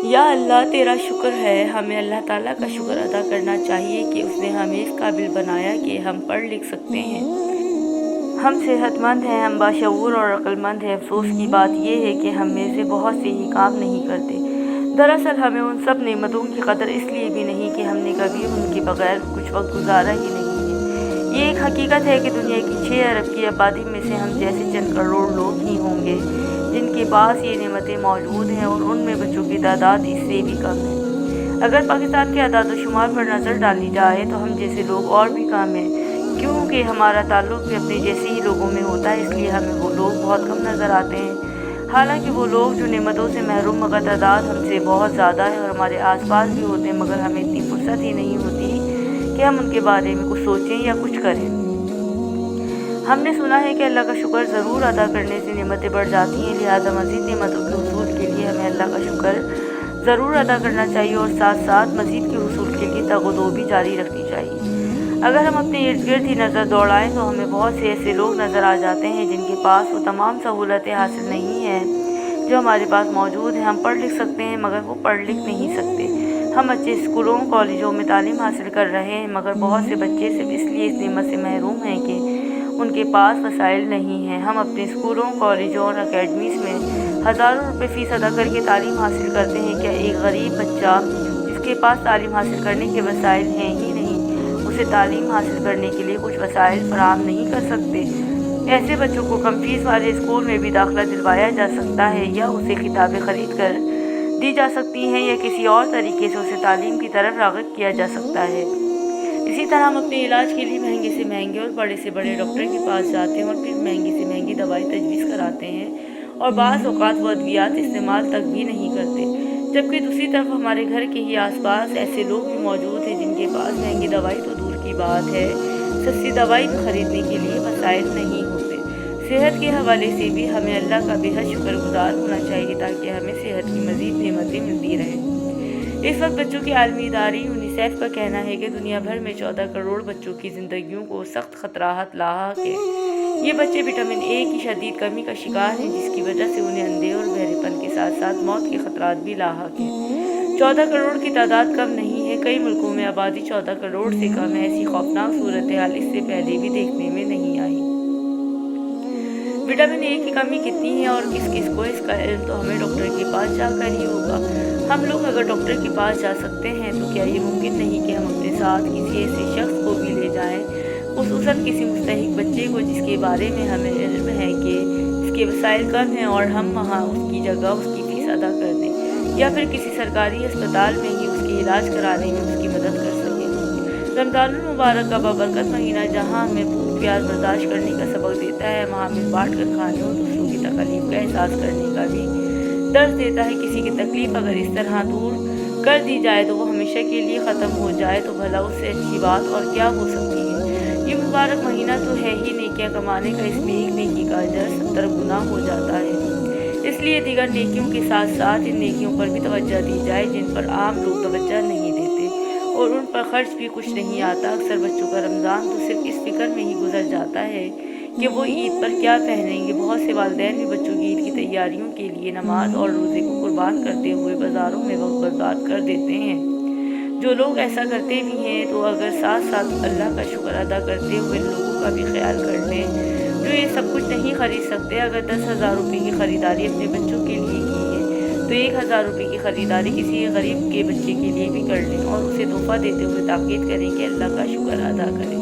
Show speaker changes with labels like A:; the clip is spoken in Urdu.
A: یا اللہ تیرا شکر ہے، ہمیں اللہ تعالیٰ کا شکر ادا کرنا چاہیے کہ اس نے ہمیں اس قابل بنایا کہ ہم پڑھ لکھ سکتے ہیں، ہم صحت مند ہیں، ہم باشعور اور عقل مند ہیں۔ افسوس کی بات یہ ہے کہ ہم میں سے بہت سے ہی کام نہیں کرتے۔ دراصل ہمیں ان سب نعمتوں کی قدر اس لیے بھی نہیں کہ ہم نے کبھی ان کے بغیر کچھ وقت گزارا ہی نہیں ہے۔ یہ ایک حقیقت ہے کہ دنیا کی 6 ارب کی آبادی میں سے ہم جیسے چند کروڑ لوگ ہی ہوں گے جن کے پاس یہ نعمتیں موجود ہیں، اور ان میں بچوں کی تعداد اس سے بھی کم ہے۔ اگر پاکستان کے اعداد و شمار پر نظر ڈالی جائے تو ہم جیسے لوگ اور بھی کم ہیں۔ کیونکہ ہمارا تعلق بھی اپنے جیسے ہی لوگوں میں ہوتا ہے، اس لیے ہمیں وہ لوگ بہت کم نظر آتے ہیں۔ حالانکہ وہ لوگ جو نعمتوں سے محروم مگر تعداد ہم سے بہت زیادہ ہے اور ہمارے آس پاس بھی ہوتے ہیں، مگر ہمیں اتنی فرصت ہی نہیں ہوتی کہ ہم ان کے بارے میں کچھ سوچیں یا کچھ کریں۔ ہم نے سنا ہے کہ اللہ کا شکر ضرور ادا کرنے سے نعمتیں بڑھ جاتی ہیں، لہٰذا مزید نعمتوں کے حصول کے لیے ہمیں اللہ کا شکر ضرور ادا کرنا چاہیے اور ساتھ ساتھ مزید کے حصول کے لیے تگ و دو بھی جاری رکھنی چاہیے۔ اگر ہم اپنے ارد گرد ہی نظر دوڑائیں تو ہمیں بہت سے ایسے لوگ نظر آ جاتے ہیں جن کے پاس وہ تمام سہولتیں حاصل نہیں ہیں جو ہمارے پاس موجود ہیں۔ ہم پڑھ لکھ سکتے ہیں مگر وہ پڑھ لکھ نہیں سکتے۔ ہم اچھے اسکولوں کالجوں میں تعلیم حاصل کر رہے ہیں مگر بہت سے بچے صرف اس لیے اس نعمت سے محروم ہیں کہ ان کے پاس وسائل نہیں ہیں۔ ہم اپنے اسکولوں کالجوں اور اکیڈمیز میں ہزاروں روپے فیس ادا کر کے تعلیم حاصل کرتے ہیں۔ کیا ایک غریب بچہ جس کے پاس تعلیم حاصل کرنے کے وسائل ہیں ہی نہیں اسے تعلیم حاصل کرنے کے لیے کچھ وسائل فراہم نہیں کر سکتے؟ ایسے بچوں کو کم فیس والے اسکول میں بھی داخلہ دلوایا جا سکتا ہے، یا اسے کتابیں خرید کر دی جا سکتی ہیں، یا کسی اور طریقے سے اسے تعلیم کی طرف راغب کیا جا سکتا ہے۔ اسی طرح ہم اپنے علاج کے لیے مہنگے سے مہنگے اور بڑے سے بڑے ڈاکٹر کے پاس جاتے ہیں اور پھر مہنگی سے مہنگی دوائی تجویز کراتے ہیں، اور بعض اوقات وہ ادویات استعمال تک بھی نہیں کرتے۔ جبکہ دوسری طرف ہمارے گھر کے ہی آس پاس ایسے لوگ بھی موجود ہیں جن کے پاس مہنگی دوائی تو دور کی بات ہے، سستی دوائی بھی خریدنے کے لیے وسائل نہیں ہوتے۔ صحت کے حوالے سے بھی ہمیں اللہ کا بے حد شکر گزار ہونا چاہیے تاکہ ہمیں صحت کی مزید نعمتیں ملتی رہیں۔ اس وقت بچوں کی عالمی ادارے یونیسیف کا کہنا ہے کہ دنیا بھر میں 14 کروڑ بچوں کی زندگیوں کو سخت خطرات لاحق ہے۔ یہ بچے وٹامن اے کی شدید کمی کا شکار ہیں جس کی وجہ سے انہیں اندھے اور بہرے پن کے ساتھ ساتھ موت کے خطرات بھی لاحق ہیں۔ 14 کروڑ کی تعداد کم نہیں ہے۔ کئی ملکوں میں آبادی 14 کروڑ سے کم ہے۔ ایسی خوفناک صورتحال اس سے پہلے بھی دیکھنے میں نہیں آئی۔ وٹامن اے کی کمی کتنی ہے اور کس کس کو اس کا علم تو ہمیں ڈاکٹر کے پاس جا کر ہی ہوگا۔ ہم لوگ اگر ڈاکٹر کے پاس جا سکتے ہیں تو کیا یہ ممکن نہیں کہ ہم اپنے ساتھ کسی ایسے شخص کو بھی لے جائیں، خصوصاً کسی مستحق بچے کو جس کے بارے میں ہمیں علم ہے کہ اس کے وسائل کم ہیں، اور ہم وہاں اس کی جگہ اس کی فیس ادا کر دیں، یا پھر کسی سرکاری ہسپتال میں ہی اس کے علاج کرانے میں اس کی مدد کر سکیں۔ رمضان المبارک کا بابرکت مہینہ جہاں ہمیں بھوک پیاس برداشت کرنے کا سبق دیتا ہے، وہاں ہمیں بانٹ کر کھانے اور دوسروں کی تکلیف کا احساس کرنے کا بھی درس دیتا ہے۔ کسی کی تکلیف اگر اس طرح دور کر دی جائے تو وہ ہمیشہ کے لیے ختم ہو جائے تو بھلا اس سے اچھی بات اور کیا ہو سکتی ہے۔ یہ مبارک مہینہ تو ہے ہی نیکیاں کمانے کا، اس میں ایک نیکی کا اجر 70 گنا ہو جاتا ہے۔ اس لیے دیگر نیکیوں کے ساتھ ساتھ ان نیکیوں پر بھی توجہ دی جائے جن پر عام لوگ توجہ نہیں دیتے اور ان پر خرچ بھی کچھ نہیں آتا۔ اکثر بچوں کا رمضان تو صرف اس فکر میں ہی گزر جاتا ہے کہ وہ عید پر کیا پہنیں گے۔ بہت سے والدین بھی بچوں کی عید کی تیاریوں کے لیے نماز اور روزے کو قربان کرتے ہوئے بازاروں میں وقت برباد کر دیتے ہیں۔ جو لوگ ایسا کرتے بھی ہیں تو اگر ساتھ ساتھ اللہ کا شکر ادا کرتے ہوئے لوگوں کا بھی خیال کر لیں جو یہ سب کچھ نہیں خرید سکتے، اگر 10,000 روپے کی خریداری اپنے بچوں کے لیے کی ہے تو 1,000 روپے کی خریداری کسی غریب کے بچے کے لیے بھی کر لیں اور اسے تحفہ دیتے ہوئے تاکید کریں کہ اللہ کا شکر ادا کریں۔